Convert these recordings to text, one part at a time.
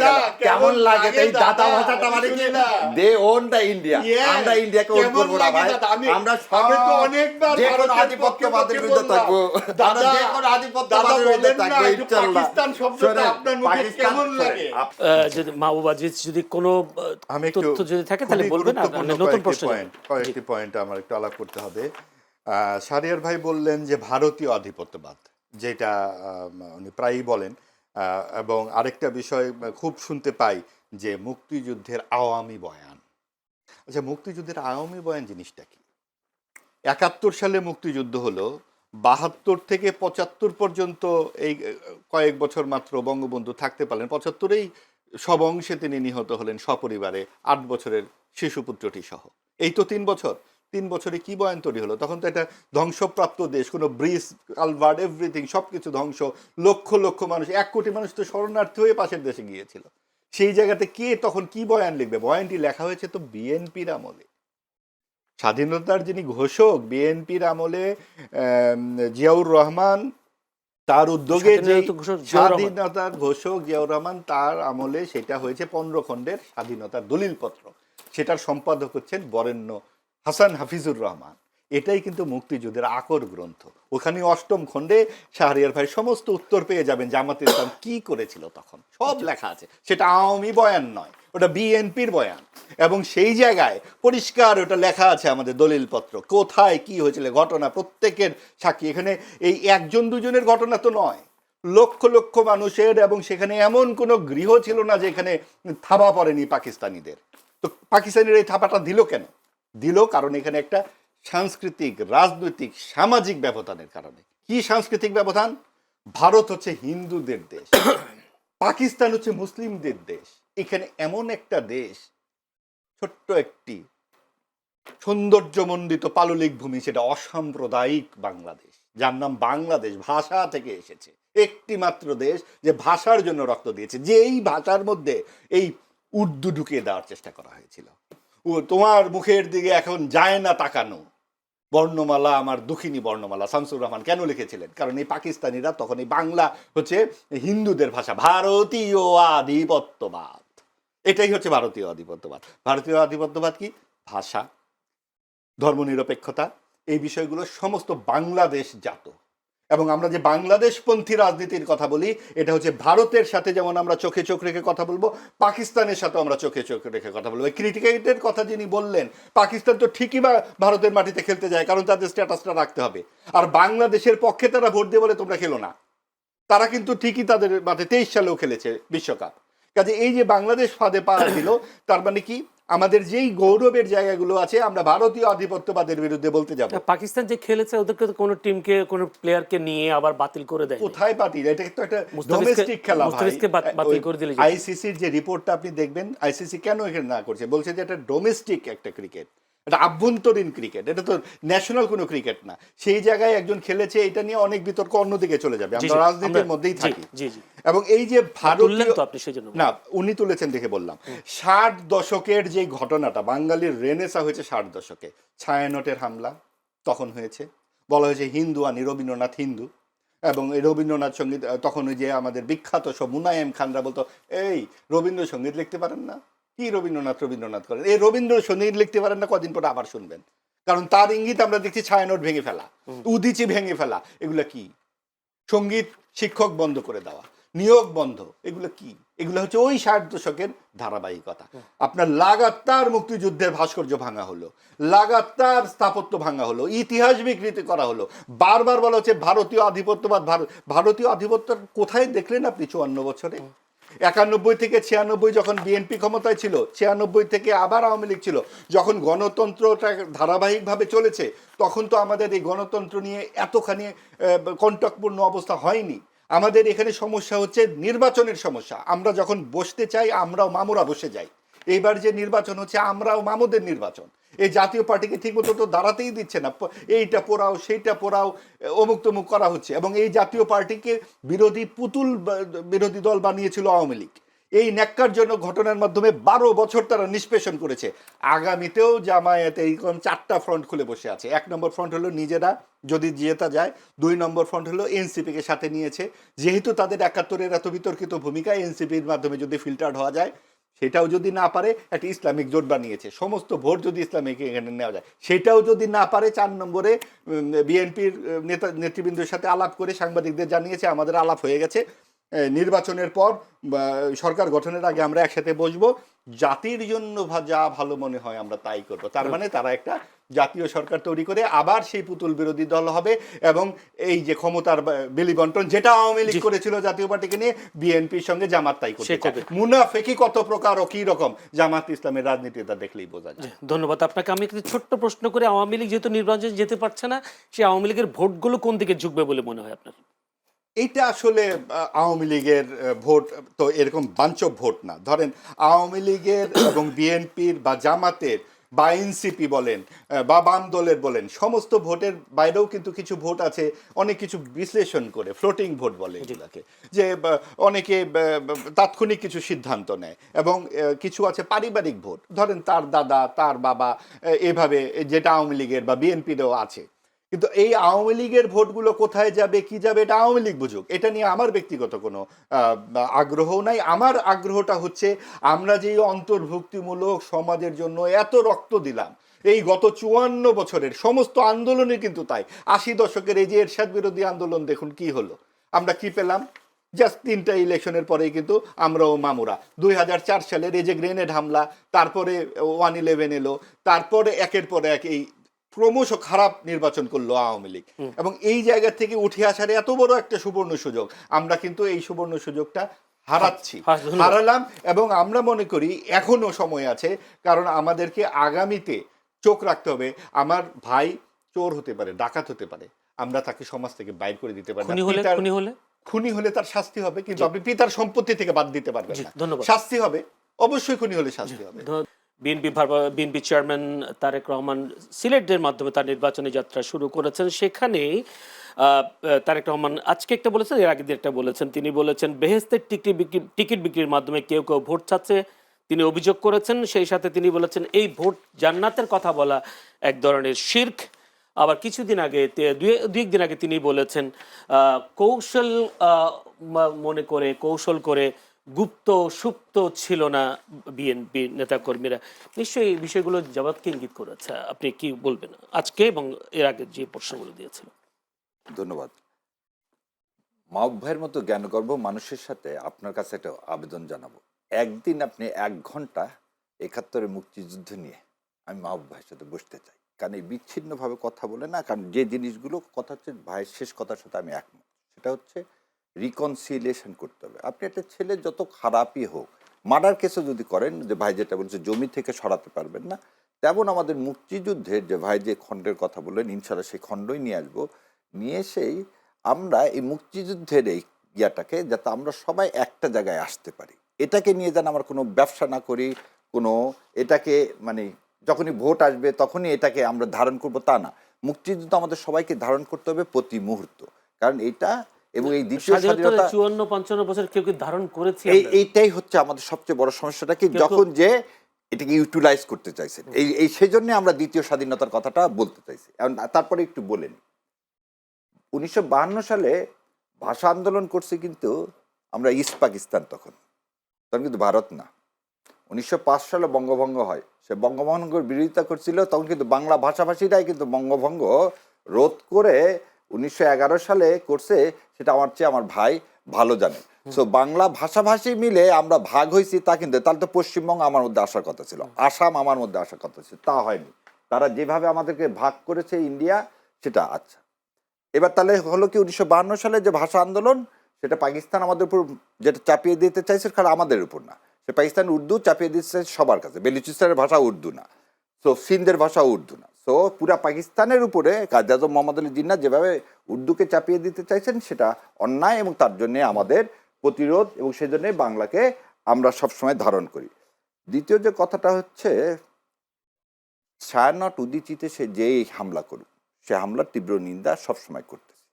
গেল কেমন লাগে এই দাদা ভাষাটা মানে কি দে ওন দা ইন্ডিয়া আমরা ইন্ডিয়াকে ওন করব না ভাই আমরা সবে তো অনেকবার যে কোন আধিপত্যবাদের বিরুদ্ধে থাকবো আমরা যে কোন আধিপত্যবাদের বিরুদ্ধে থাকবো ইনশাআল্লাহ পাকিস্তান শব্দটা আপনার মুখে কেমন লাগে যদি মাহবুবা যদি কোনো তথ্য যদি থাকে তাহলে বলবেন নতুন প্রশ্ন কয়েকটি পয়েন্ট আমার একটু আলাপ করতে হবে শাহরিয়ার ভাই বললেন যে ভারতীয় আধিপত্যবাদ যেটা উনি প্রায়ই বলেন এবং আরেকটা বিষয় খুব শুনতে পাই যে মুক্তিযুদ্ধের আওয়ামী বয়ান আচ্ছা মুক্তিযুদ্ধের আওয়ামী বয়ান জিনিসটা কি 71 সালে মুক্তিযুদ্ধ হলো 72 থেকে 75 পর্যন্ত এই কয়েক বছর মাত্র বঙ্গবন্ধু থাকতে পারলেন 75-এই সব অংশে তিনি নিহত হলেন সপরিবারে 8 বছরের শিশুপুত্রটি সহ এই তো 3 বছরে কি বয়ান তৈরি হলো তখন তো এটা ধ্বংসপ্রাপ্ত দেশ কোনো ব্রিজ কালভার্ট এভরিথিং সবকিছু ধ্বংস লক্ষ লক্ষ মানুষ 1 কোটি মানুষ তো শরণার্থী হয়ে পাশের দেশে গিয়েছিল সেই জায়গাতে কে তখন কি বয়ান লিখবে বয়ানটি লেখা হয়েছে তো বিএনপির আমলে স্বাধীনতার যিনি ঘোষক বিএনপির আমলে জিয়াউর রহমান তার উদ্যোগে যে স্বাধীনতার ঘোষক জিয়াউর রহমান তার আমলে সেটা হয়েছে 15 খণ্ডের স্বাধীনতার দলিলপত্র সেটার সম্পাদক হচ্ছেন বরেণ্য হাসান হাফিজুর রহমান এটাই কিন্তু মুক্তিযুদ্ধের আকর গ্রন্থ ওখানে 8ম খণ্ডে শাহরিয়ার ভাই সমস্ত উত্তর পেয়ে যাবেন জামাতে ইসলাম কি করেছিল তখন সব লেখা আছে সেটা আওয়ামী বয়ান নয় ওটা বিএনপির বয়ান এবং সেই জায়গায় পরিষ্কার ওটা লেখা আছে আমাদের দলিলপত্র কোথায় কি হয়েছিল ঘটনা প্রত্যেকের সাক্ষী এখানে এই একজন দুজনের ঘটনা তো নয় লক্ষ লক্ষ মানুষের এবং সেখানে এমন কোনো গৃহ ছিল না যেখানে থাবা পড়েনি পাকিস্তানিদের তো পাকিস্তানিরা এই থাবাটা দিল কেন দিল কারণ এখানে একটা সাংস্কৃতিক রাজনৈতিক সামাজিক ব্যবধানের কারণে কি সাংস্কৃতিক ব্যবধান ভারত হচ্ছে হিন্দুদের দেশ পাকিস্তান হচ্ছে মুসলিমদের দেশ এখানে এমন একটা দেশ ছোট্ট একটি সৌন্দর্যমণ্ডিত পাললিক ভূমি সেটা অসাম্প্রদায়িক বাংলাদেশ যার নাম বাংলাদেশ ভাষা থেকে এসেছে একটি মাত্র দেশ যে ভাষার জন্য রক্ত দিয়েছে যে এই ভাষার মধ্যে এই উর্দু ঢুকিয়ে দেওয়ার চেষ্টা করা হয়েছিল তোমার মুখের দিকে এখন যায় না তাকানো বর্ণমালা আমার দুঃখিনী বর্ণমালা শামসুর রহমান কেন লিখেছিলেন কারণ এই পাকিস্তানিরা তখন এই বাংলা হচ্ছে হিন্দুদের ভাষা ভারতীয় আধিপত্যবাদ এটাই হচ্ছে ভারতীয় আধিপত্যবাদ কি ভাষা ধর্মনিরপেক্ষতা এই বিষয়গুলো সমস্ত বাংলাদেশ জাত এবং আমরা যে বাংলাদেশপন্থী রাজনীতির কথা বলি এটা হচ্ছে ভারতের সাথে যেমন আমরা চোখে চোখ রেখে কথা বলবো পাকিস্তানের সাথেও আমরা চোখে চোখ রেখে কথা বলবো ক্রিকেটের কথা যিনি বললেন পাকিস্তান তো ঠিকই বা ভারতের মাটিতে খেলতে যায় কারণ তাদের স্ট্যাটাসটা রাখতে হবে আর বাংলাদেশের পক্ষে তারা ভোট দিয়ে বলে তোমরা খেলো না তারা কিন্তু ঠিকই তাদের মাঠে 23 সালেও খেলেছে বিশ্বকাপ কাজে এই যে বাংলাদেশ ফাঁদে পা দিল তার মানে কি আমাদের যেই গৌরবের জায়গাগুলো আছে আমরা ভারতীয় আধিপত্যবাদের বিরুদ্ধে বলতে যাব পাকিস্তান যে খেলেছে ওদেরকে কোনো টিমকে কোনো প্লেয়ারকে নিয়ে আবার বাতিল করে দেয় কোথায় বাতিল এটা তো একটা ডোমেস্টিক খেলা মুস্তাফিজকে বাতিল করে দিলে আইসিসির যে রিপোর্টটা আপনি দেখবেন আইসিসি কেন এখানে না করছে বলছে যে এটা ডোমেস্টিক একটা ক্রিকেট এটা আভ্যন্তরীণ ক্রিকেট এটা তো ন্যাশনাল কোনো ক্রিকেট না সেই জায়গায় একজন খেলেছে এটা নিয়ে অনেক বিতর্ক অন্যদিকে চলে যাবে আমরা রাজনীতির মধ্যেই থাকি এবং এই যে ভারতীয় না উনি তুলেছেন দেখে বললাম 60 দশকের যে ঘটনাটা বাঙালির রেনেসা হয়েছে 60 দশকে ছায়ানটের হামলা তখন হয়েছে বলা হয়েছে হিন্দু আনি রবীন্দ্রনাথ হিন্দু এবং এই রবীন্দ্রনাথ সঙ্গীত তখন ওই যে আমাদের বিখ্যাত সব মুনায়েম খানরা বলতো এই রবীন্দ্রসঙ্গীত লিখতে পারেন না কি রবীন্দ্রনাথ করেন এই রবীন্দ্রসঙ্গীত লিখতে পারেন না কদিন পরে আবার শুনবেন কারণ তার ইঙ্গিত আমরা দেখছি ছায়ানট ভেঙে ফেলা উদিচি ভেঙে ফেলা এগুলা কি সঙ্গীত শিক্ষক বন্ধ করে দেওয়া নিয়োগ বন্ধ এগুলো কি এগুলো হচ্ছে ওই 60 দশকের ধারাবাহিকতা আপনার লাগাতার মুক্তিযুদ্ধের ভাস্কর্য ভাঙা হলো লাগাতার স্থাপত্য ভাঙা হলো ইতিহাস বিকৃতি করা হলো বারবার বলা হচ্ছে ভারতীয় আধিপত্যবাদ ভারতীয় আধিপত্য কোথায় দেখলেন আপনি 54 বছরে 91 থেকে 96 যখন বিএনপি ক্ষমতায় ছিল 96 থেকে আবার আওয়ামী লীগ ছিল যখন গণতন্ত্রটা ধারাবাহিকভাবে চলেছে তখন তো আমাদের এই গণতন্ত্র নিয়ে এতখানি কণ্টকপূর্ণ অবস্থা হয়নি আমাদের এখানে সমস্যা হচ্ছে নির্বাচনের সমস্যা আমরা যখন বসতে চাই আমরাও মামুরা বসে যাই এইবার যে নির্বাচন হচ্ছে আমরাও মামুদের নির্বাচন এই জাতীয় পার্টিকে ঠিকমতো তো দাঁড়াতেই দিচ্ছে না এইটা পোড়াও সেইটা পোড়াও অমুক তমুক করা হচ্ছে এবং এই জাতীয় পার্টিকে বিরোধী দল বানিয়েছিল আওয়ামী লীগ এই ন্যাক্কারজনক ঘটনার মাধ্যমে 12 বছর তারা নিষ্পেষণ করেছে। আগামীতেও জামায়াত এইরকম 4টা ফ্রন্ট খুলে বসে আছে। 1 নম্বর ফ্রন্ট হলো নিজেরা যদি জেতা যায়, 2 নম্বর ফ্রন্ট হলো এনসিপিকে সাথে নিয়েছে, যেহেতু তাদের 71-এর এত বিতর্কিত ভূমিকা, এনসিপির মাধ্যমে যদি ফিল্টার্ড হওয়া যায়, সেটাও যদি না পারে একটা ইসলামিক জোট বানিয়েছে, সমস্ত ভোট যদি ইসলামিক এখানে নেওয়া যায়, সেটাও যদি না পারে 4 নম্বরে বিএনপির নেতৃবৃন্দের সাথে আলাপ করে সাংবাদিকদের জানিয়েছে আমাদের আলাপ হয়ে গেছে, নির্বাচনের পর সরকার গঠনের আগে আমরা একসাথে বসবো, জাতির জন্য যা ভালো মনে হয় আমরা তাই করব। তার মানে তারা একটা জাতীয় সরকার তৈরি করে আবার সেই পুতুল বিরোধী দল হবে এবং এই যে ক্ষমতার বেলি বন্টন যেটা আওয়ামী লীগ করেছিল জাতীয় পার্টিকে নিয়ে, বিএনপির সঙ্গে জামাত তাই করবে। মুনাফেকি কত প্রকার ও কি রকম জামাত ইসলামের রাজনীতিটা দেখলেই বোঝা যায়। ধন্যবাদ আপনাকে। আমি একটি ছোট্ট প্রশ্ন করে, আওয়ামী লীগ যেহেতু নির্বাচনে যেতে পারছে না, সেই আওয়ামী লীগের ভোটগুলো কোন দিকে ঝুঁকবে বলে মনে হয় আপনার? এইটা আসলে আওয়ামী লীগের ভোট তো এরকম বাঞ্চ ভোট না। ধরেন আওয়ামী লীগের এবং বিএনপির বা জামাতের বা এনসিপি বলেন বা বাম দলের বলেন, সমস্ত ভোটের বাইরেও কিন্তু কিছু ভোট আছে অনেক কিছু বিশ্লেষণ করে, ফ্লোটিং ভোট বলে এগুলাকে, যে অনেকে তাৎক্ষণিক কিছু সিদ্ধান্ত নেয়, এবং কিছু আছে পারিবারিক ভোট, ধরেন তার দাদা তার বাবা এভাবে, যেটা আওয়ামী লীগের বা বিএনপিরও আছে। কিন্তু এই আওয়ামী লীগের ভোটগুলো কোথায় যাবে কি যাবে এটা আওয়ামী লীগ বুঝুক, এটা নিয়ে আমার ব্যক্তিগত কোনো আগ্রহও নাই। আমার আগ্রহটা হচ্ছে আমরা যে অন্তর্ভুক্তিমূলক সমাজের জন্য এত রক্ত দিলাম, এই গত 54 বছরের সমস্ত আন্দোলনে কিন্তু তাই। 80 দশকের এই যে এরশাদ বিরোধী আন্দোলন দেখুন কি হলো, আমরা কি পেলাম? জাস্ট 3টা ইলেকশনের পরেই কিন্তু আমরাও মামুরা। 2004 সালের এই যে গ্রেনেড হামলা, তারপরে 1/11 এলো, তারপরে একের পর এক এই ক্রমশ খারাপ নির্বাচন করলো আওয়ামী লীগ, এবং এই জায়গা থেকে উঠে আসার এত বড় একটা সুবর্ণ সুযোগ, আমরা কিন্তু এই সুবর্ণ সুযোগটা হারালাম। এবং আমরা মনে করি এখনো সময় আছে, কারণ আমাদেরকে আগামীতে চোখ রাখতে হবে। আমার ভাই চোর হতে পারে, ডাকাত হতে পারে, আমরা তাকে সমাজ থেকে বাইর করে দিতে পারি না। খুনি হলে তার শাস্তি হবে, কিন্তু আপনি পিতার সম্পত্তি থেকে বাদ দিতে পারবেন না। শাস্তি হবে, অবশ্যই খুনি হলে শাস্তি হবে। বিএনপি চেয়ারম্যান তারেক রহমান সিলেটের মাধ্যমে তার নির্বাচনী যাত্রা শুরু করেছেন। সেখানে তারেক রহমান আজকে একটা বলেছেন, এর আগে একটা বলেছেন, তিনি বলেছেন বেহেশতের টিকিট বিক্রির মাধ্যমে কেউ কেউ ভোট চাচ্ছে, তিনি অভিযোগ করেছেন। সেই সাথে তিনি বলেছেন এই ভোট জান্নাতের কথা বলা এক ধরনের শিরক। আবার কিছুদিন আগে, দুই একদিন আগে তিনি বলেছেন কৌশল মনে করে, কৌশল করে গুপ্ত সুপ্ত ছিল না বিএনপি নেতাকর্মীরা। নিশ্চয়ই এই বিষয়গুলো জবাবকে ইঙ্গিত করেছে। আপনি কি বলবেন আজকে এবং এর আগে যে প্রশ্নগুলো দিয়েছিল? ধন্যবাদ। মাহবুব ভাইয়ের মতো জ্ঞানগর্ভ মানুষের সাথে আপনার কাছে একটা আবেদন জানাবো, একদিন আপনি 1 ঘন্টা 71-এর মুক্তিযুদ্ধ নিয়ে আমি মাহবুব ভাইয়ের সাথে বসতে চাই, কারণ এই বিচ্ছিন্নভাবে কথা বলে না, কারণ যে জিনিসগুলো কথা হচ্ছে ভাইয়ের শেষ কথার সাথে আমি একমত, সেটা হচ্ছে রিকনসিলিয়েশন করতে হবে। আপনি একটা ছেলে যত খারাপই হোক, মার্ডার কেসও যদি করেন, যে ভাই যেটা বলছে জমি থেকে সরাতে পারবেন না, তেমন আমাদের মুক্তিযুদ্ধের যে ভাই যে খণ্ডের কথা বললেন, ইনশাআল্লাহ সেই খণ্ডই নিয়ে আসবো, নিয়ে এসেই আমরা এই মুক্তিযুদ্ধের এই ইয়াটাকে যাতে আমরা সবাই একটা জায়গায় আসতে পারি, এটাকে নিয়ে যেন আমরা কোনো ব্যবসা না করি, কোনো এটাকে মানে যখনই ভোট আসবে তখনই এটাকে আমরা ধারণ করবো তা না। মুক্তিযুদ্ধ আমাদের সবাইকে ধারণ করতে হবে প্রতি মুহূর্ত, কারণ এইটা এবং এই দ্বিতীয় স্বাধীনতা 54-55 বছর কেউ কেউ ধারণ করেছে। এইটাই হচ্ছে আমাদের সবচেয়ে বড় সমস্যাটা, কি যখন যে এটাকে ইউটিলাইজ করতে চাইছেন, এই সেই জন্য আমরা দ্বিতীয় স্বাধীনতার কথাটা বলতে চাইছি। তারপরে একটু বলেন, 1952 সালে ভাষা আন্দোলন করছে কিন্তু আমরা ইস্ট পাকিস্তান, তখন কিন্তু ভারত না। 1905 সালে বঙ্গভঙ্গ হয়, সে বঙ্গভঙ্গের বিরোধিতা করছিল, তখন কিন্তু বাংলা ভাষাভাষীরাই কিন্তু বঙ্গভঙ্গ রোধ করে 1911 সালে করছে, সেটা আমার চেয়ে আমার ভাই ভালো জানে। সো বাংলা ভাষাভাষী মিলে আমরা ভাগ হয়েছি তা কিন্তু, তাহলে তো পশ্চিমবঙ্গ আমার মধ্যে আসার কথা ছিল, আসাম আমার মধ্যে আসার কথা ছিল, তা হয়নি। তারা যেভাবে আমাদেরকে ভাগ করেছে ইন্ডিয়া, সেটা আচ্ছা। এবার তাহলে হলো কি 1952 সালে যে ভাষা আন্দোলন, সেটা পাকিস্তান আমাদের উপর যেটা চাপিয়ে দিতে চাইছে, কারণ আমাদের উপর না, সে পাকিস্তান উর্দু চাপিয়ে দিতে চাইছে সবার কাছে। বেলুচিস্তানের ভাষা উর্দু না, সো সিন্ধের ভাষা উর্দু না, সো পুরা পাকিস্তানের উপরে কাজী আজম মোহাম্মদ আলী জিন্নাহ যেভাবে উর্দুকে চাপিয়ে দিতে চাইছেন, সেটা অন্যায়, এবং তার জন্যে আমাদের প্রতিরোধ, এবং সেই জন্যে বাংলাকে আমরা সবসময় ধারণ করি। দ্বিতীয় যে কথাটা হচ্ছে, ছায়ানট উদীচিতে সে যেই হামলা করুক, সে হামলার তীব্র নিন্দা সবসময় করতেছে।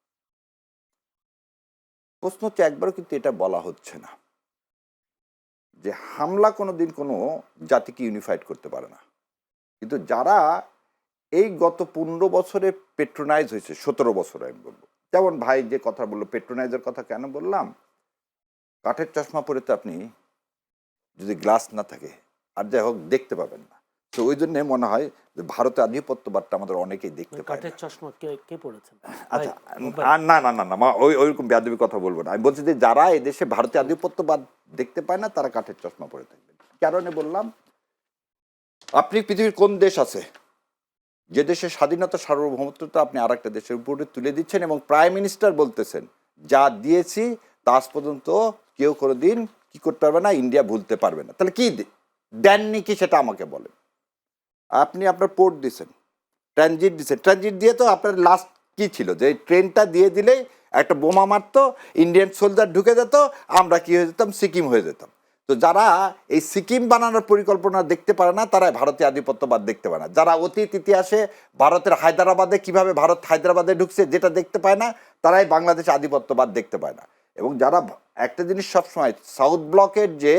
প্রশ্ন হচ্ছে, একবারও কিন্তু এটা বলা হচ্ছে না যে হামলা কোনোদিন কোনো জাতিকে ইউনিফাইড করতে পারে না, কিন্তু যারা এই গত 15 বছরে পেট্রোনাইজ হয়েছে, 17 বছরে আমি বলবো, যেমন ভাই যে কথা বললো পেট্রোনাইজের কথা কেন বললাম, কাঠের চশমা পরে তো আপনি যদি গ্লাস না থাকে আর যাই হোক দেখতে পাবেন না। তো ওই জন্য মনে হয় যে ভারতের আধিপত্যবাদটা আমাদের অনেকেই দেখতে পায় না। কাঠের চশমা কে পড়েছেন? আচ্ছা, না না না না ওইরকম বেয়াদবি কথা বলবো না। আমি বলছি যে যারা এদেশে ভারতীয় আধিপত্যবাদ দেখতে পায় না তারা কাঠের চশমা পরে থাকবেন। কারণে বললাম, আপনি পৃথিবীর কোন দেশ আছে যে দেশের স্বাধীনতা সার্বভৌমত্বটা আপনি আর একটা দেশের উপরে তুলে দিচ্ছেন এবং প্রাইম মিনিস্টার বলতেছেন যা দিয়েছি তা আজ পর্যন্ত কেউ কোনোদিন কি করতে পারবে না, ইন্ডিয়া ভুলতে পারবে না। তাহলে কি দেননি কি সেটা আমাকে বলেন। আপনি আপনার পোর্ট দিচ্ছেন, ট্রানজিট দিচ্ছেন, ট্রানজিট দিয়ে তো আপনার লাস্ট কি ছিল যে ট্রেনটা দিয়ে দিলেই একটা বোমা মারতো, ইন্ডিয়ান সোলজার ঢুকে যেত, আমরা কি হয়ে যেতাম, সিকিম হয়ে যেতাম। তো যারা এই সিকিম বানানোর পরিকল্পনা দেখতে পারে না তারা ভারতীয় আধিপত্যবাদ দেখতে পায় না। যারা অতীত ইতিহাসে ভারতের হায়দ্রাবাদে কিভাবে ভারত হায়দ্রাবাদে ঢুকছে যেটা দেখতে পায় না, তারাই বাংলাদেশে আধিপত্যবাদ দেখতে পায় না। এবং যারা একটা জিনিস সবসময় সাউথ ব্লকের যে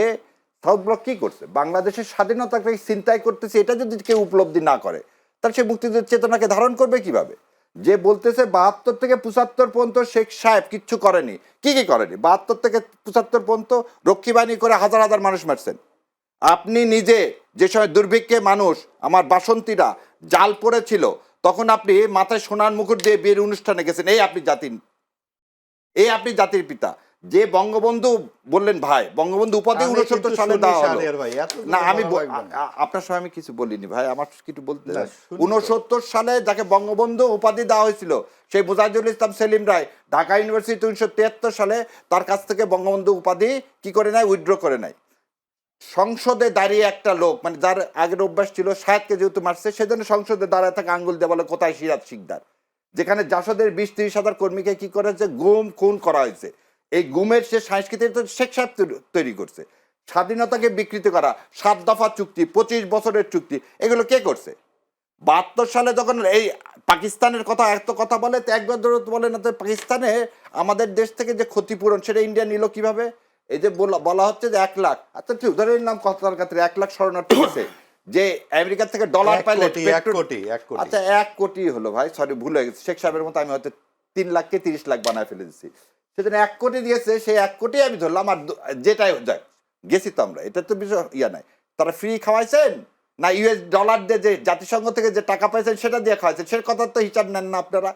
সাউথ ব্লক কি করছে, বাংলাদেশের স্বাধীনতাকে চিন্তাই করতেছে, এটা যদি কেউ উপলব্ধি না করে তাহলে সে মুক্তিযুদ্ধের চেতনাকে ধারণ করবে কিভাবে? যে বলতেছে 72 থেকে 75 পর্যন্ত শেখ সাহেব কিচ্ছু করেনি, কি করেনি? 72 থেকে 75 পর্যন্ত রক্ষী বাহিনী করে হাজার হাজার মানুষ মারছেন। আপনি নিজে যে সময় দুর্ভিক্ষে মানুষ, আমার বাসন্তীরা জাল পড়েছিল, তখন আপনি মাথায় সোনার মুকুট দিয়ে বিয়ের অনুষ্ঠানে গেছেন। এই আপনি জাতির পিতা। যে বঙ্গবন্ধু বললেন ভাই, বঙ্গবন্ধু উপাধি 69 সালে দেওয়া হলো না। আমি আপনার সময় আমি কিছু বলিনি ভাই, আমার কিছু বলতে 69 সালে যাকে বঙ্গবন্ধু উপাধি দেওয়া হয়েছিল সেই মুজাহিদুল ইসলাম সেলিম রায় ঢাকা ইউনিভার্সিটি 1973 সালে তার কাছ থেকে বঙ্গবন্ধু উপাধি কি করে নেয়, উইথড্র করে নেয়। সংসদে দাঁড়িয়ে একটা লোক, মানে যার আগের অভ্যাস ছিল সাহেবকে যেহেতু মারছে সেজন্য সংসদে দাঁড়ায় থাকে আঙ্গুল দিয়ে বলে কোথায় সিরাজ শিকদার, যেখানে জাসদের 20-30 হাজার কর্মীকে কি করেছে, গুম খুন করা হয়েছে। এই গুমের সে সংস্কৃতি তো শেখ সাহেব তৈরি করছে। স্বাধীনতাকে বিকৃতি করা, 7 দফা চুক্তি, 25 বছরের চুক্তি, এগুলো কে করছে? 72 সালে যখন এই পাকিস্তানের কথা এত কথা বলে, তো একবার ধরে বলে না তো পাকিস্তানে আমাদের দেশ থেকে যে ক্ষতিপূরণ সেটা ইন্ডিয়া নিল কিভাবে? এই যে বলা হচ্ছে যে 1 লাখ, আচ্ছা ঠিক ধরে নিলাম কথার কাছে 1 লাখ শরণার্থী আছে, যে আমেরিকা থেকে ডলার পাইলে 1 কোটি। আচ্ছা 1 কোটি হলো ভাই, সরি ভুল হয়ে গেছে, শেখ সাহেবের মতো আমি হয়তো 3 লাখকে 30 লাখ বানায় ফেলে দিচ্ছি। সেজন্য 1 কোটি দিয়েছে, সেই 1 কোটি আমি ধরলাম, আর যেটাই যাক গেছি তো আমরা, এটা তো বিষয় নাই। তারা ফ্রি খাওয়াইছেন না ইউএস ডলার দিয়ে যে জাতিসংঘ থেকে যে টাকা পাইছেন সেটা দিয়ে খাওয়াইছেন, সে কথা তো হিসাব নেন না আপনারা।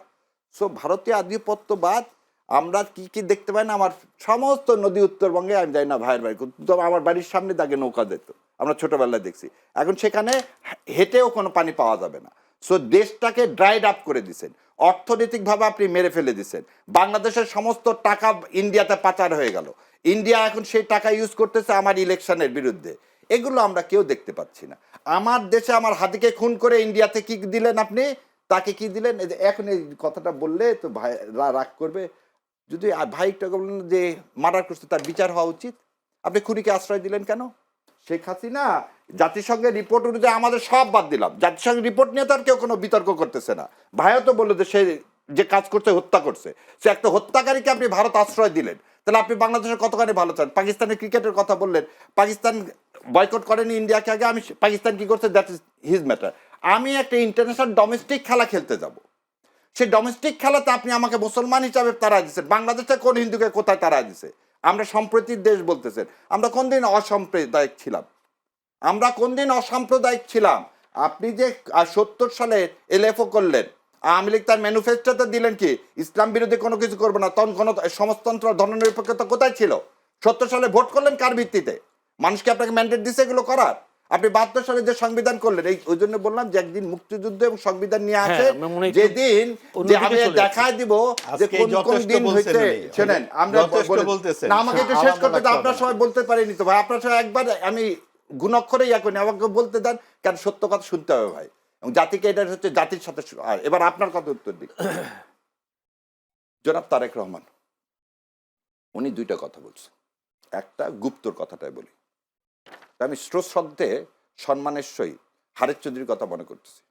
সো ভারতীয় আধিপত্যবাদ আমরা কি দেখতে পাই না, আমার সমস্ত নদী উত্তরবঙ্গে আমি যাই না ভাইয়ের বাড়ি, কিন্তু আমার বাড়ির সামনে দাগে নৌকা যেত, আমরা ছোটবেলায় দেখছি। এখন সেখানে হেঁটেও কোনো পানি পাওয়া যাবে না। সো দেশটাকে ড্রাইড আপ করে দিচ্ছেন, অর্থনৈতিকভাবে আপনি মেরে ফেলে দিচ্ছেন। বাংলাদেশের সমস্ত টাকা ইন্ডিয়াতে পাচার হয়ে গেল, ইন্ডিয়া এখন সেই টাকা ইউজ করতেছে আমার ইলেকশনের বিরুদ্ধে। এগুলো আমরা কেউ দেখতে পাচ্ছি না। আমার দেশে আমার হাতিকে খুন করে ইন্ডিয়াতে কি দিলেন আপনি, তাকে কি দিলেন? এখন এই কথাটা বললে তো ভাই রাগ করবে। যদি ভাইটা বললেন যে মার্ডার করছে তার বিচার হওয়া উচিত, আপনি খুনিকে আশ্রয় দিলেন কেন? শেখ হাসিনা জাতিসংঘের রিপোর্ট অনুযায়ী আমাদের সব বাদ দিলাম, জাতিসংঘের রিপোর্ট নিয়ে তো আর কেউ কোনো বিতর্ক করতেছে না। ভাইও তো বললো যে সে যে কাজ করছে হত্যা করছে, সে একটা হত্যাকারীকে আপনি ভারত আশ্রয় দিলেন, তাহলে আপনি বাংলাদেশের কতখানি ভালো চান? পাকিস্তানের ক্রিকেটের কথা বললেন, পাকিস্তান বয়কট করেনি ইন্ডিয়াকে আগে, আমি পাকিস্তান কি করছে দ্যাট ইজ হিজ ম্যাটার। আমি একটা ইন্টারন্যাশনাল ডোমেস্টিক খেলা খেলতে যাব, সেই ডোমেস্টিক খেলাতে আপনি আমাকে মুসলমান হিসাবে তাড়া দিচ্ছেন, বাংলাদেশে কোন হিন্দুকে কোথায় তাড়া দিছে? আমরা সম্প্রীতির দেশ বলতেছেন, আমরা কোন দিন অসাম্প্রদায়িক ছিলাম? আমরা কোন দিন অসাম্প্রদায়িক ছিলাম? আপনি যে 70 সালে এলএফও করলেন, আওয়ামী লীগ তার ম্যানিফেস্টোতে দিলেন কি ইসলাম বিরোধী কোনো কিছু করবে না, তখন কোনো সমাজতন্ত্র ধর্মনিরপেক্ষতা কোথায় ছিল? 70 সালে ভোট করলেন কার ভিত্তিতে? মানুষকে আপনাকে ম্যান্ডেট দিছে এগুলো করার? আপনি 72 সালে যে সংবিধান করলেন, এই ওই জন্য বললাম যে একদিন মুক্তিযুদ্ধ এবং সংবিধান নিয়ে আসে, যেদিন যে আমি দেখায় দিব যে কোন দিন হইতে। শুনেন, আমরা না আমাকে একটু শেষ করতে দাও, আপনার সময় বলতে পারিনি তো ভাই, আপনার সময় একবার আমি গুণাক্ষরে ইয়া করি, আমাকে বলতে দেন, কারণ সত্য কথা শুনতে হবে ভাই, এবং জাতিকে এটা হচ্ছে জাতির সাথে। আর এবার আপনার কথা উত্তর দিক। জনাব তারেক রহমান উনি 2টা কথা বলছেন, একটা গুপ্তর কথাটাই বলি, আমি শ্রদ্ধে সম্মানের সহিত হারেস চৌধুরীর কথা মনে করতেছি,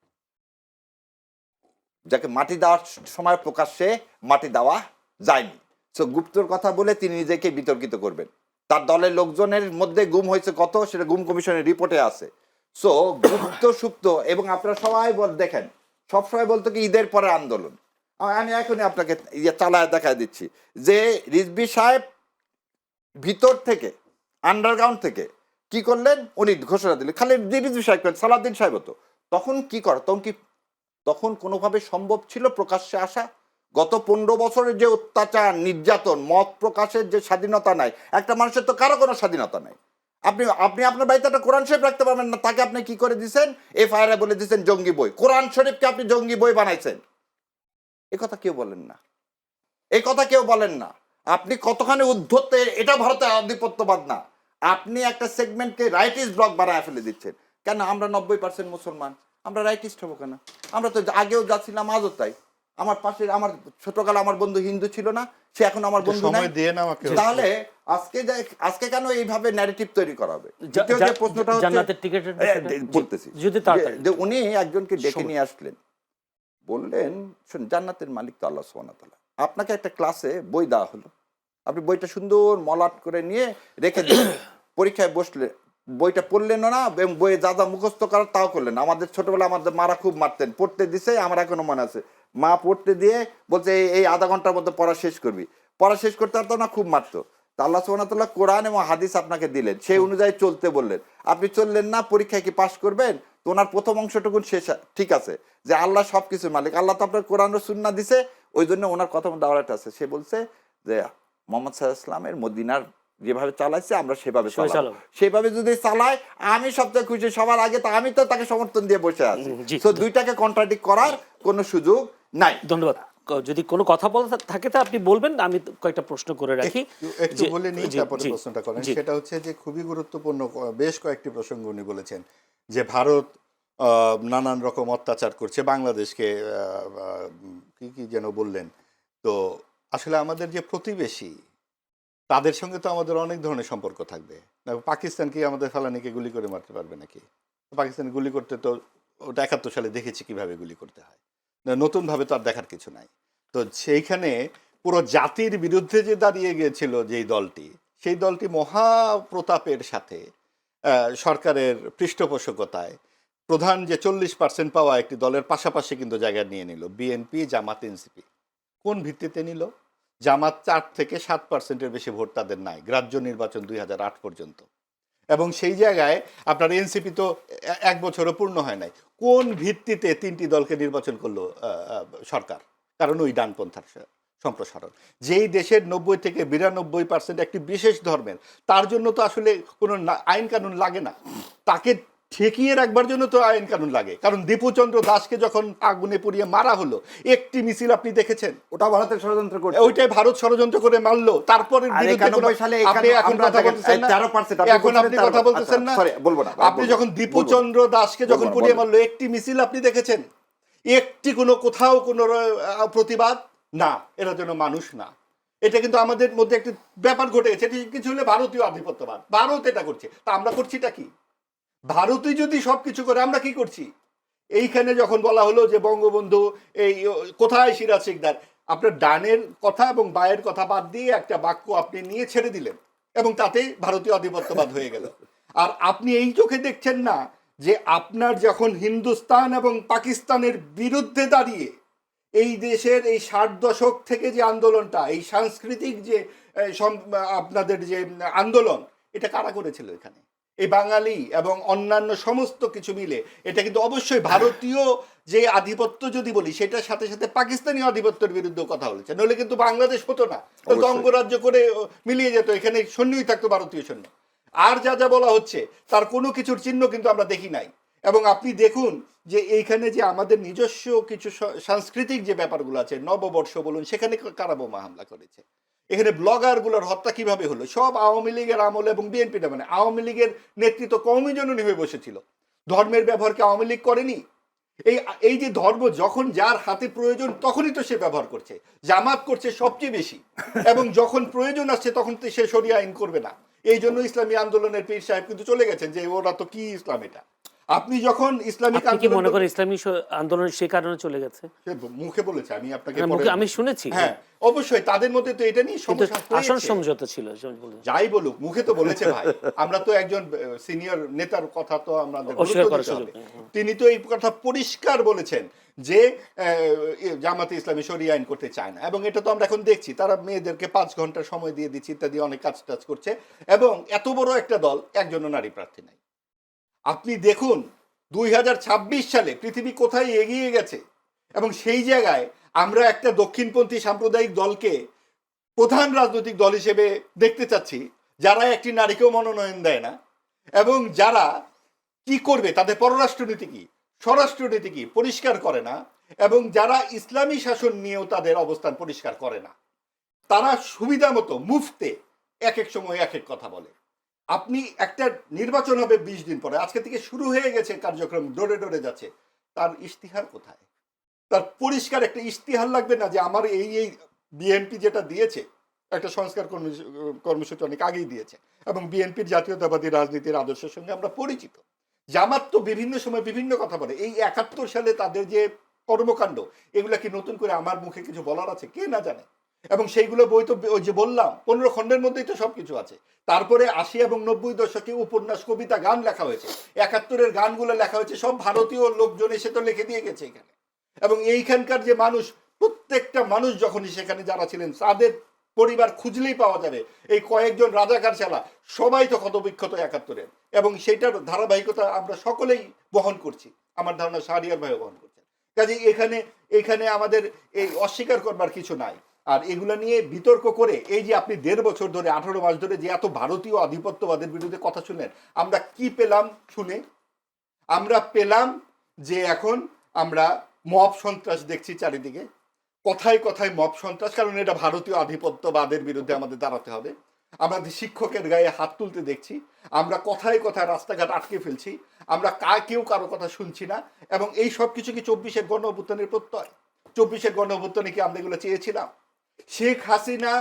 যাকে মাটি দেওয়ার সময় প্রকাশ্যে মাটি দেওয়া যায়নি। তো গুপ্তর কথা বলে তিনি নিজেকে বিতর্কিত করবেন, তার দলের লোকজনের মধ্যে গুম হয়েছে কত, সেটা গুম কমিশনের রিপোর্টে আছে। সো গুপ্ত সুপ্ত, এবং আপনারা সবাই দেখেন সবসময় বলতো কি ঈদের পরে আন্দোলন। আমি এখনই আপনাকে চালায় দেখা দিচ্ছি যে রিজভী সাহেব ভিতর থেকে আন্ডারগ্রাউন্ড থেকে কি করলেন, উনি ঘোষণা দিলেন, খালি রিজভী সাহেব করেন, সালাউদ্দিন সাহেব হতো তখন কি করে, তখন কোনোভাবে সম্ভব ছিল প্রকাশ্যে আসা? গত 15 বছরের যে অত্যাচার নির্যাতন, মত প্রকাশের যে স্বাধীনতা নাই, একটা মানুষের তো কারো কোনো স্বাধীনতা নাই। আপনি আপনার বাড়িতে একটা কোরআন শরীফ রাখতে পারবেন না, তাকে আপনি কি করে দিচ্ছেন, এফআইআর বলে দিচ্ছেন জঙ্গি বই। কোরআন শরীফকে আপনি জঙ্গি বই বানাইছেন, এ কথা কেউ বলেন না, এই কথা কেউ বলেন না। আপনি কতখানি উদ্ধত, এটা ভারতের আধিপত্যবাদ না। আপনি একটা সেগমেন্টকে রাইটিস্ট ব্লক বানায় ফেলে দিচ্ছেন। কেন আমরা 90% মুসলমান, আমরা রাইটিস্ট হবো কেন? আমরা তো আগেও যাচ্ছিলাম, আজও তাই। আমার পাশে আমার ছোটকালে আমার বন্ধু হিন্দু ছিল না, সে এখন আমার বন্ধু নাই। তাহলে আজকে কেন এইভাবে ন্যারেটিভ তৈরি করা হবে? দ্বিতীয় যে প্রশ্নটা হচ্ছে বলতেছি, যে উনি একজনকে ডেকে নিয়ে আসলেন, বললেন শোন, জান্নাতের মালিক তো আল্লাহ সুবহানাহু ওয়া তাআলা। আপনাকে একটা ক্লাসে বই দেওয়া হলো, আপনি বইটা সুন্দর মলাট করে নিয়ে রেখে দিলেন, পরীক্ষায় বসলে বইটা পড়লেন না, এবং বইয়ে যা যা মুখস্থ করার তাও করলেন। আমাদের ছোটবেলায় আমাদের মারা খুব মারতেন, পড়তে দিছে, আমার এখনো মনে আছে, মা পড়তে দিয়ে বলছে এই আধা ঘন্টার মধ্যে পড়া শেষ করবি, পড়া শেষ করতে পারতো না, খুব মারতো। তা আল্লাহ সুবহানাহু ওয়া তাআলা কোরআন এবং হাদিস আপনাকে দিলেন, সেই অনুযায়ী চলতে বললেন, আপনি চললেন না, পরীক্ষায় কি পাশ করবেন? তো ওনার প্রথম অংশটুকুন শেষ, ঠিক আছে, যে আল্লাহ সবকিছু মালিক, আল্লাহ তো আপনার কোরআন ও সুন্নাহ দিছে, ওই জন্য ওনার কথা মধ্যে আবার একটা আছে, সে বলছে যে মুহাম্মদ সাল্লাল্লাহু আলাইহি ওয়াসাল্লামের মদিনার যেভাবে চালাইছে আমরা সেভাবে চালাবো, সেভাবে যদি চালাই আমি সবচেয়ে খুশি, সবার আগে তো আমি তো তাকে সমর্থন দিয়ে বসে আছি। তো দুইটাকে কন্ট্রাডিক্ট করার কোনো সুযোগ নাই। ধন্যবাদ। যদি কোনো কথা বলা থাকে তা আপনি বলবেন, আমি কয়েকটা প্রশ্ন করে রাখি। একটু বলে নিই, তারপরে প্রশ্নটা করেন। সেটা হচ্ছে যে খুবই গুরুত্বপূর্ণ বেশ কয়েকটি প্রসঙ্গ উনি বলেছেন, যে ভারত নানান রকম অত্যাচার করছে বাংলাদেশকে, কি কি যেন বললেন। তো আসলে আমাদের যে প্রতিবেশী, তাদের সঙ্গে তো আমাদের অনেক ধরনের সম্পর্ক থাকবে। পাকিস্তান কি আমাদের ফালানিকে গুলি করে মারতে পারবে নাকি? পাকিস্তান গুলি করতে তো ওটা 71 সালে দেখেছি কিভাবে গুলি করতে হয়, নতুনভাবে তো আর দেখার কিছু নাই। তো সেইখানে পুরো জাতির বিরুদ্ধে যে দাঁড়িয়ে গিয়েছিল যেই দলটি, সেই দলটি মহাপ্রতাপের সাথে সরকারের পৃষ্ঠপোষকতায় প্রধান যে 40% পাওয়া একটি দলের পাশাপাশি কিন্তু জায়গা নিয়ে নিল, বিএনপি, জামাত, এনসিপি। কোন ভিত্তিতে নিল? জামাত 4 থেকে 7%-এর বেশি ভোট তাদের নাই, গ্রাহ্য নির্বাচন 2008 পর্যন্ত। এবং সেই জায়গায় আপনার এনসিপি তো 1 বছরও পূর্ণ হয় নাই। কোন ভিত্তিতে 3টি দলকে নির্বাচন করলো সরকার? কারণ ওই ডানপন্থার সম্প্রসারণ। যেই দেশের 90 থেকে 92% একটি বিশেষ ধর্মের, তার জন্য তো আসলে কোনো আইন কানুন লাগে না, তাকে ঠেকিয়ে রাখবার জন্য তো আইন কানুন লাগে। কারণ দীপুচন্দ্র দাসকে যখন আগুনে পুড়িয়ে মারা হলো, একটি মিছিল আপনি দেখেছেন? ওটা ভারতের ষড়যন্ত্র করছে, ওইটাই ভারত ষড়যন্ত্র করে মারলো। তারপরে আপনি যখন দীপুচন্দ্র দাসকে যখন পুড়িয়ে মারলো, একটি মিছিল আপনি দেখেছেন? একটি কোনো কোথাও কোনো প্রতিবাদ না, এরা যেন মানুষ না। এটা কিন্তু আমাদের মধ্যে একটি ব্যাপার ঘটে গেছে, কিছু হলে ভারতীয় আধিপত্যবাদ, ভারত এটা করছে, তা আমরা করছিটা কি? ভারতই যদি সবকিছু করে, আমরা কি করছি? এইখানে যখন বলা হলো যে বঙ্গবন্ধু এই কোথায় সিরাজ শিকদার, আপনার ডানের কথা এবং বায়ের কথা বাদ দিয়ে একটা বাক্য আপনি নিয়ে ছেড়ে দিলেন, এবং তাতেই ভারতীয় আধিপত্যবাদ হয়ে গেল। আর আপনি এই চোখে দেখছেন না যে আপনার যখন হিন্দুস্তান এবং পাকিস্তানের বিরুদ্ধে দাঁড়িয়ে এই দেশের এই 60 দশক থেকে যে আন্দোলনটা, এই সাংস্কৃতিক যে আপনাদের যে আন্দোলন, এটা কারা করেছিল? এখানে এই বাঙালি এবং অন্যান্য সমস্ত কিছু মিলে এটা কিন্তু অবশ্যই ভারতীয় যে আধিপত্য যদি বলি, সেটার সাথে সাথে পাকিস্তানি আধিপত্যের বিরুদ্ধে কথা বলেছে, নইলে কিন্তু বাংলাদেশ হতো না, অঙ্গরাজ্য করে মিলিয়ে যেত, এখানে সৈন্যই থাকতো, ভারতীয় সৈন্য। আর যা যা বলা হচ্ছে তার কোনো কিছুর চিহ্ন কিন্তু আমরা দেখি নাই। এবং আপনি দেখুন যে এইখানে যে আমাদের নিজস্ব কিছু সাংস্কৃতিক যে ব্যাপারগুলো আছে, নববর্ষ বলুন, সেখানে কারা বোমা হামলা করেছে, এখানে ব্লগারগুলোর হত্যা কিভাবে হলো, সব আওয়ামী লীগের আমল এবং বিএনপিটা, মানে আওয়ামী লীগের নেতৃত্ব কওমি জননী হয়ে বসেছিল। ধর্মের ব্যবহারকে আওয়ামী লীগ করেনি? এই যে ধর্ম যখন যার হাতে প্রয়োজন তখনই তো সে ব্যবহার করছে, জামাত করছে সবচেয়ে বেশি, এবং যখন প্রয়োজন আসছে তখন তো সে শরিয়া আইন করবে না। এই জন্য ইসলামী আন্দোলনের পীর সাহেব কিন্তু চলে গেছেন যে ওরা তো কি ইসলাম এটা। আপনি যখন ইসলামিক আপনি কি মনে আন্দোলন, করেন ইসলামী আন্দোলন সেই কারণে চলে গেছে? সে মুখে বলেছে, আমি আপনাকে আমি শুনেছি। হ্যাঁ অবশ্যই তাদের মধ্যে তো এটা নিয়ে কিন্তু সমস্যা আসল হয়েছে। সমঝোতা ছিল। যাই বলুক, মুখে তো বলেছে ভাই। আমরা তো একজন সিনিয়র নেতার কথা তো আমাদের অস্বীকার গুরুত্ব করার দিতে সুযোগ হবে। নেই। তিনি তো এই কথা পরিষ্কার বলেছেন যে জামাতে ইসলামী শরিয়া আইন করতে চায় না, এবং এটা তো আমরা এখন দেখছি তারা মেয়েদেরকে 5 ঘন্টা সময় দিয়ে দিচ্ছে ইত্যাদি অনেক কাজ টাজ করছে, এবং এত বড় একটা দল একজনও নারী প্রার্থী নাই। আপনি দেখুন 2026 সালে পৃথিবী কোথায় এগিয়ে গেছে, এবং সেই জায়গায় আমরা একটা দক্ষিণপন্থী সাম্প্রদায়িক দলকে প্রধান রাজনৈতিক দল হিসেবে দেখতে চাচ্ছি, যারা একটি নারীকেও মনোনয়ন দেয় না, এবং যারা কি করবে, তাদের পররাষ্ট্রনীতি কি, স্বরাষ্ট্রনীতি কি পরিষ্কার করে না, এবং যারা ইসলামী শাসন নিয়েও তাদের অবস্থান পরিষ্কার করে না। তারা সুবিধা মতো মুফতে এক এক সময় এক এক কথা বলে। আপনি একটা নির্বাচন হবে 20 দিন পরে, আজকে থেকে শুরু হয়ে গেছে কার্যক্রম, ডোরে ডোরে যাচ্ছে, তার ইশতিহার কোথায়? তার পরিষ্কার একটা ইশতিহার লাগবে না যে আমার এই এই বিএনপি যেটা দিয়েছে, একটা সংস্কার কর্মসূচি অনেক আগেই দিয়েছে, এবং বিএনপির জাতীয়তাবাদী রাজনীতির আদর্শের সঙ্গে আমরা পরিচিত। জামাত তো বিভিন্ন সময় বিভিন্ন কথা বলে। এই 71 সালে তাদের যে কর্মকাণ্ড, এগুলা কি নতুন করে আমার মুখে কিছু বলার আছে? কে না জানে। এবং সেইগুলো বই তো ওই যে বললাম 15 খণ্ডের মধ্যেই তো সবকিছু আছে। তারপরে 80 এবং 90 দশকে উপন্যাস, কবিতা, গান লেখা হয়েছে। 71-এর গানগুলো লেখা হয়েছে, সব ভারতীয় লোকজন এসে তো লিখে দিয়ে গেছে এখানে। এবং এইখানকার যে মানুষ, প্রত্যেকটা মানুষ যখনই সেখানে যারা ছিলেন, তাদের পরিবার খুঁজলেই পাওয়া যাবে। এই কয়েকজন রাজাকার ছাড়া সবাই তো ক্ষতবিক্ষত 71-এর, এবং সেটার ধারাবাহিকতা আমরা সকলেই বহন করছি। আমার ধারণা শাহরিয়ার ভাইও বহন করছেন। কাজে এখানে আমাদের এই অস্বীকার করবার কিছু নাই। আর এগুলা নিয়ে বিতর্ক করে, এই যে আপনি 1.5 বছর ধরে, 18 মাস ধরে যে এত ভারতীয় আধিপত্যবাদের বিরুদ্ধে কথা শুনলেন, আমরা কি পেলাম শুনে? আমরা পেলাম যে এখন আমরা মব সন্ত্রাস দেখছি চারিদিকে, কথায় কথায় মব সন্ত্রাস, কারণ এটা ভারতীয় আধিপত্যবাদের বিরুদ্ধে আমাদের দাঁড়াতে হবে। আমাদের শিক্ষকের গায়ে হাত তুলতে দেখছি, আমরা কথায় কথায় রাস্তাঘাট আটকে ফেলছি, আমরা কেউ কারো কথা শুনছি না। এবং এই সব কিছু কি 24-এর গণ অভ্যুত্থানের প্রত্যয়? 24-এর গণ অভ্যুত্থানে কি আমরা এগুলো চেয়েছিলাম? শেখ হাসিনা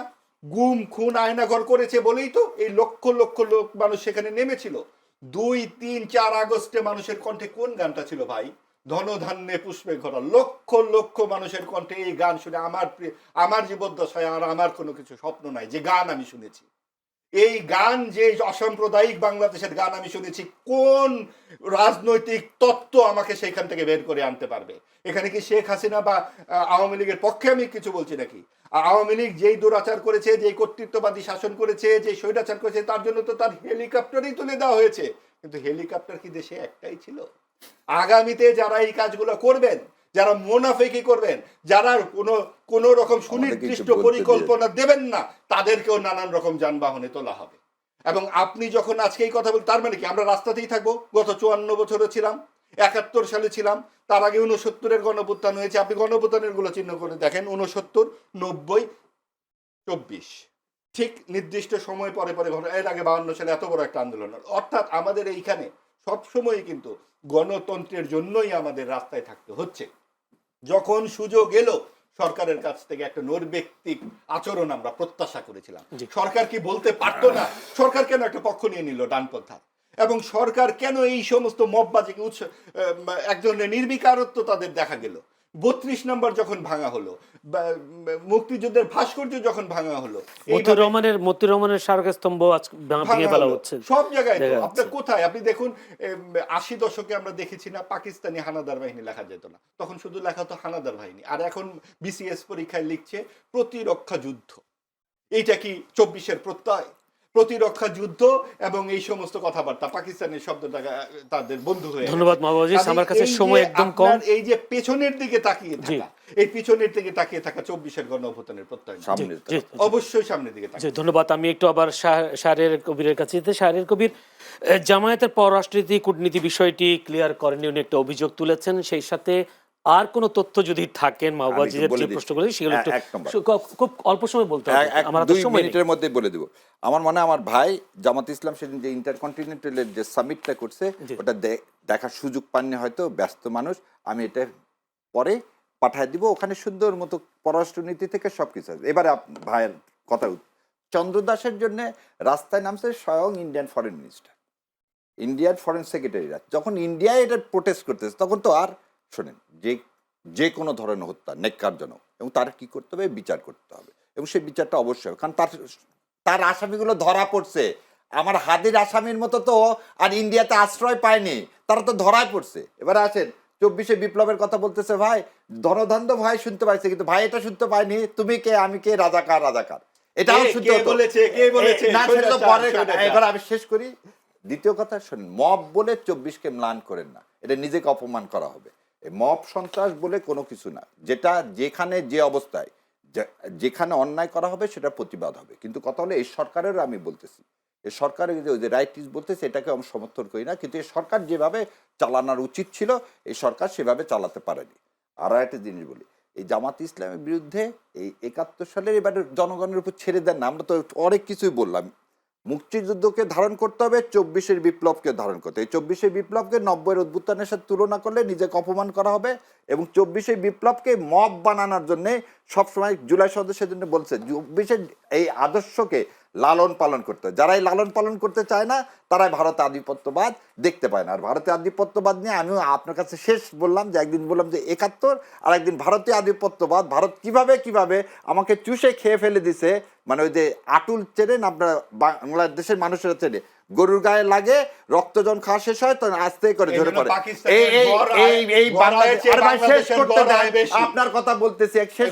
গুম খুন আয়নাঘর করেছে বলেই তো এই লক্ষ লক্ষ লোক মানুষ সেখানে নেমেছিল। 2, 3, 4 আগস্টে মানুষের কণ্ঠে কোন গানটা ছিল ভাই? ধনধান্যে পুষ্পে ভরা। লক্ষ লক্ষ মানুষের কণ্ঠে এই গান শুনে আমার জীবদ্দশায় আর আমার কোনো কিছু স্বপ্ন নাই যে গান আমি শুনেছি। এই গান যে অসাম্প্রদায়িক বাংলাদেশের গান আমি শুনেছি, কোন রাজনৈতিক তত্ত্ব আমাকে সেইখান থেকে বের করে আনতে পারবে? এখানে কি শেখ হাসিনা বা আওয়ামী লীগের পক্ষে আমি কিছু বলছি নাকি? আওয়ামী লীগ যেই দুরাচার করেছে, যেই কর্তৃত্ববাদী শাসন করেছে, যে স্বৈরাচার করেছে, তার জন্য তো তার হেলিকপ্টারই তুলে দেওয়া হয়েছে। কিন্তু হেলিকপ্টার কি দেশে একটাই ছিল? আগামীতে যারা এই কাজগুলো করবেন, যারা মুনাফিকি করবেন, যারা কোনো রকম সুনির্দিষ্ট পরিকল্পনা দেবেন না, তাদেরকেও নানান রকম যানবাহনে তোলা হবে। এবং আপনি যখন আজকে এই কথা বলেন, তার মানে কি আমরা রাস্তাতেই থাকবো? গত 54 বছরও ছিলাম, 71 সালে ছিলাম, তার আগে 69-এর গণঅভ্যুত্থান হয়েছে। আপনি গণঅভ্যুত্থানের গুলো চিহ্ন করে দেখেন, 69, 90, 24, ঠিক নির্দিষ্ট সময় পরে পরে ঘটে। এর আগে 52 সালে এত বড় একটা আন্দোলন। অর্থাৎ আমাদের এইখানে সবসময় কিন্তু গণতন্ত্রের জন্যই আমাদের রাস্তায় থাকতে হচ্ছে। যখন সুযোগ এলো, সরকারের কাছ থেকে একটা নৈর্ব্যক্তিক আচরণ আমরা প্রত্যাশা করেছিলাম। সরকার কি বলতে পারতো না? সরকার কেন একটা পক্ষ নিয়ে নিল ডানপন্থা? এবং সরকার কেন এই সমস্ত মববাজিকে এক ধরনের নির্বিকারত্ব তাদের দেখা গেল? 32 নম্বর যখন ভাঙা হলো, মুক্তিযুদ্ধের ভাস্কর্য যখন ভাঙা হলো, মতিউর রহমানের স্মারকস্তম্ভ ভেঙে ফেলা হচ্ছে সব জায়গায়। তো আপনার কোথায়? আপনি দেখুন 80 দশকে আমরা দেখেছি না, পাকিস্তানি হানাদার বাহিনী লেখা যেত না, তখন শুধু লেখা হতো হানাদার বাহিনী। আর এখন বিসিএস পরীক্ষায় লিখছে প্রতিরক্ষা যুদ্ধ। এইটা কি 24-এর প্রত্যয়? প্রতিরক্ষা যুদ্ধ এবং এই সমস্ত কথাবার্তা, পাকিস্তানের শব্দটা তাদের বন্ধু হয়ে। ধন্যবাদ মাহবুব আজিজ, আমার কাছে সময় একদম কম। এই যে পেছনের দিকে তাকিয়ে থাকা, এই পিছনের দিকে তাকিয়ে থাকা 24-এর গণ অভ্যুত্থানের প্রত্যয় অবশ্যই সামনের দিকে তাকিয়ে। ধন্যবাদ। আমি একটু আবার শাহরিয়ার কবিরের কাছে যেতে। শাহরিয়ার কবির, জামায়াতের পররাষ্ট্রনীতি কূটনীতি বিষয়টি ক্লিয়ার করেনি, উনি একটা অভিযোগ তুলেছেন। সেই সাথে আর কোন তথ্য যদি থাকেন মাহবুব আজিজের যে প্রশ্ন করেছি সেগুলো একটু খুব অল্প সময় বলতে হবে, আমার 2 মিনিটের মধ্যে বলে দেব। আমার মনে হয় আমার ভাই জামাত ইসলাম সেদিন যে ইন্টারকন্টিনেন্টালের যে সামিটটা করছে, ওটা দেখার সুযোগ পাননি, হয়তো ব্যস্ত মানুষ। আমি এটা পরে পাঠায় দিব, ওখানে সুন্দর মতো পররাষ্ট্রনীতি থেকে সবকিছু আছে। এবারে ভাইয়ের কথা, চন্দ্র দাসের জন্য রাস্তায় নামছে স্বয়ং ইন্ডিয়ান ফরেন মিনিস্টার। ইন্ডিয়ার ফরেন সেক্রেটারিরা যখন ইন্ডিয়ায় এটা প্রোটেস্ট করতেছে তখন তো আর শোনেন যে কোনো ধরনের হত্যা নেককারজনক, এবং তার কি করতে হবে, বিচার করতে হবে, এবং সেই বিচারটা অবশ্যই হবে। কারণ তার আসামিগুলো ধরা পড়ছে। আমার হাদির আসামির মতো তো আর ইন্ডিয়াতে আশ্রয় পায়নি, তারা তো ধরায় পড়ছে। এবারে আসেন 24শে বিপ্লবের কথা বলতেছে, ভাই ধনধান্য ভাই শুনতে পাইছে, কিন্তু ভাই এটা শুনতে পাইনি তুমি কে আমি কে, রাজাকার রাজাকার, এটাও শুনতে হতো। না, সেটা তো পরের কথা। এবার আমি শেষ করি। দ্বিতীয় কথা শোনেন, মব বলে 24কে ম্লান করেন না, এটা নিজেকে অপমান করা হবে। মব সন্ত্রাস বলে কোনো কিছু না, যেটা যেখানে যে অবস্থায় যেখানে অন্যায় করা হবে সেটা প্রতিবাদ হবে। কিন্তু কথা হলো এই সরকারের, আমি বলতেছি এই সরকারের যে রাইট ইজ বলতেছে এটাকে আমি সমর্থন করি না, কিন্তু এই সরকার যেভাবে চালানোর উচিত ছিল এই সরকার সেভাবে চালাতে পারেনি। আর একটা জিনিস বলি, এই জামাত ইসলামের বিরুদ্ধে এই 71 সালের এবারে জনগণের উপর ছেড়ে দেন না, আমরা তো অনেক কিছুই বললাম। মুক্তিযুদ্ধকে ধারণ করতে হবে, 24শে বিপ্লবকে ধারণ করতে হবে। এই 24শে বিপ্লবকে 90-এর অভ্যুত্থানের সাথে তুলনা করলে নিজেকে অপমান করা হবে, এবং 24শে বিপ্লবকে মব বানানোর জন্য সবসময় জুলাই সদস্যের জন্য বলছে 24শে এই আদর্শকে লালন পালন করতে। যারা এই লালন পালন করতে চায় না তারাই ভারতে আধিপত্যবাদ দেখতে পায় না। আর ভারতীয় আধিপত্যবাদ নিয়ে আমিও আপনার কাছে শেষ বললাম যে একদিন বললাম যে 71, আর একদিন ভারতীয় আধিপত্যবাদ, ভারত কিভাবে আমাকে চুষে খেয়ে ফেলে দিছে। মানে ওই যে আটুল চেনেন আপনার, বাংলাদেশের মানুষেরা চেনে, গরুর গায়ে লাগে রক্ত যখন খাওয়া শেষ হয় তখন আস্তে করে ঝরে পড়ে। এই বাংলাদেশ শেষ করতে দেন, আপনার কথা বলতেছি, শেষ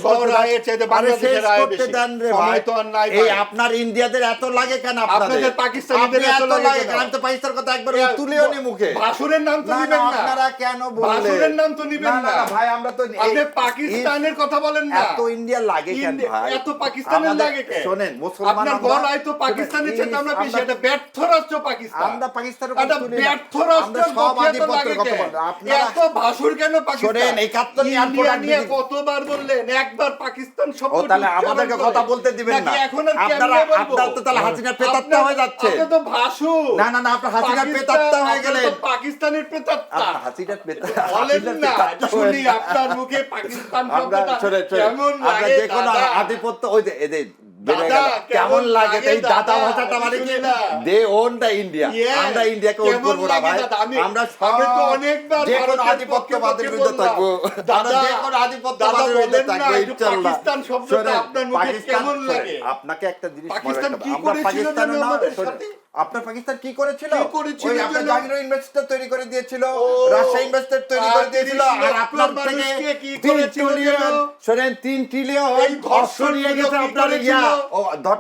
করতে দেন রে ভাই। এই আপনার ইন্ডিয়াদের এত লাগে কেন? আপনাদের পাকিস্তানিদের এত লাগে কেন? আমি তো পাকিস্তানের কথা একবার তুলিও নি মুখে। ভাসুরের নাম তো নিবেন না আপনারা, কেন বললেন ভাসুরের নাম তো নিবেন না ভাই? আমরা তো আপনি পাকিস্তানের কথা বলেন না, এত ইন্ডিয়া লাগে কেন ভাই? এত পাকিস্তানের লাগে কেন? শোনেন, মুসলমান আপনার গলায় তো পাকিস্তানের চেয়ে আমরা বেশি, এটা ব্যর্থ রাষ্ট্র পাকিস্তান। আমরা পাকিস্তানের এটা ব্যর্থ রাষ্ট্র, সব আধিপত্যের কথা বলেন আপনারা। এত ভাসুর কেন পাকিস্তান? শোনেন, 71 নিয়ে আর ইন্ডিয়া নিয়ে কতবার বললেন, একবার পাকিস্তান শব্দ। ও তাহলে আমাদেরকে কথা বলতে দিবেন না? আপনারা তো তাহলে হাসিনা প্রেতাত্মা হয়ে যাচ্ছে। আপনি তো ভাসু। না আপনার হাসিনা প্রেতাত্মা হয়ে গেলেন। পাকিস্তানের প্রেতাত্মা। হাসিনা বলেন না, শুনি আপনার মুখে পাকিস্তান শব্দটা কেমন লাগে? যে কোনো আধিপত্য ওই যে এদের কেমন লাগে এই দাদা ভাষাটা, মানে কি দে ওন দা ইন্ডিয়া, আমরা ইন্ডিয়াকে ওন করব না ভাই। আমরা সবাই তো অনেকবার যে কোনো আধিপত্যবাদের বিরুদ্ধে থাকবো, আমরা যে কোনো আধিপত্যবাদের বিরুদ্ধে থাকবো ইনশাআল্লাহ। পাকিস্তান শব্দটা আপনার মুখে কেমন লাগে? আপনাকে একটা জিনিস পাকিস্তান কি আমরা করেছিল পাকিস্তান না, আমাদের সাথে? আপনার পাকিস্তান কি করেছিল? ওই আপনার জাহাঙ্গীর ইনভেস্টর তৈরি করে দিয়েছিল, রাশিয়া ইনভেস্টর তৈরি করে দিয়েছিল, আর আপনার থেকে 3 ট্রিলিয়ন, শুনেন 3 ট্রিলিয়ন ধর্ষণ নিয়ে গেছে আপনার ইয়া।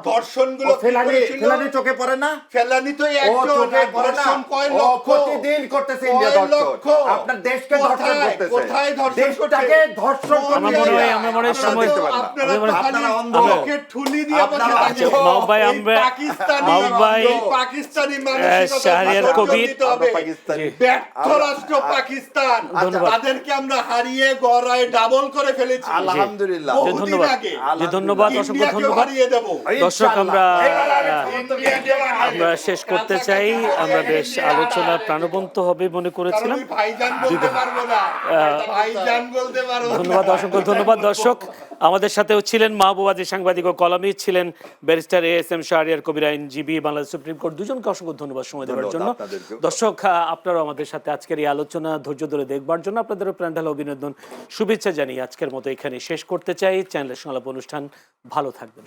ধর্ষণগুলো ফেলানি চোখে পড়ে না? ফেলানি তো একজন, ধর্ষণ কয় লক্ষ প্রতিদিন করতেছে ইন্ডিয়া ধর্ষণ। আপনার দেশকে ধর্ষণ করতেছে, কোথায় ধর্ষণ দেশটাকে ধর্ষণ করতেছে। আমরা মনে হয় সময় আপনারা অন্ধকে ঠুলি দিয়ে বসে থাকেন। মাহবুব ভাই, আমরা পাকিস্তানি মানসিকতা শাহরিয়ার কবির ব্যর্থ রাষ্ট্র পাকিস্তান, তাদেরকে আমরা হারিয়ে গড়ায় ডাবল করে ফেলেছি আলহামদুলিল্লাহ। ধন্যবাদ, অসংখ্য ধন্যবাদ। হারিয়ে দেব দর্শক, আমরা শেষ করতে চাই। আমরা বেশ আলোচনা প্রাণবন্ত হবে মনে করেছিলাম। ভাইজান বলতে পারবো না, ভাইজান বলতে পারবো না। ধন্যবাদ, অসংখ্য ধন্যবাদ। দর্শক, আমাদের সাথেও ছিলেন মাহবুবাদী সাংবাদিক ও কলামিস্ট, ছিলেন ব্যারিস্টার এএসএম শাহরিয়ার কবির, আইনজীবী, বাংলাদেশ সুপ্রিম কোর্ট। দুজনকে অসংখ্য ধন্যবাদ সময় দেওয়ার জন্য। দর্শক, আপনারাও আমাদের সাথে আজকের এই আলোচনা ধৈর্য ধরে দেখবার জন্য আপনাদেরও প্রাণঢালা অভিনন্দন, শুভেচ্ছা জানিয়ে আজকের মতো এখানে শেষ করতে চাই। চ্যানেলের সংলাপ অনুষ্ঠান, ভালো থাকবেন।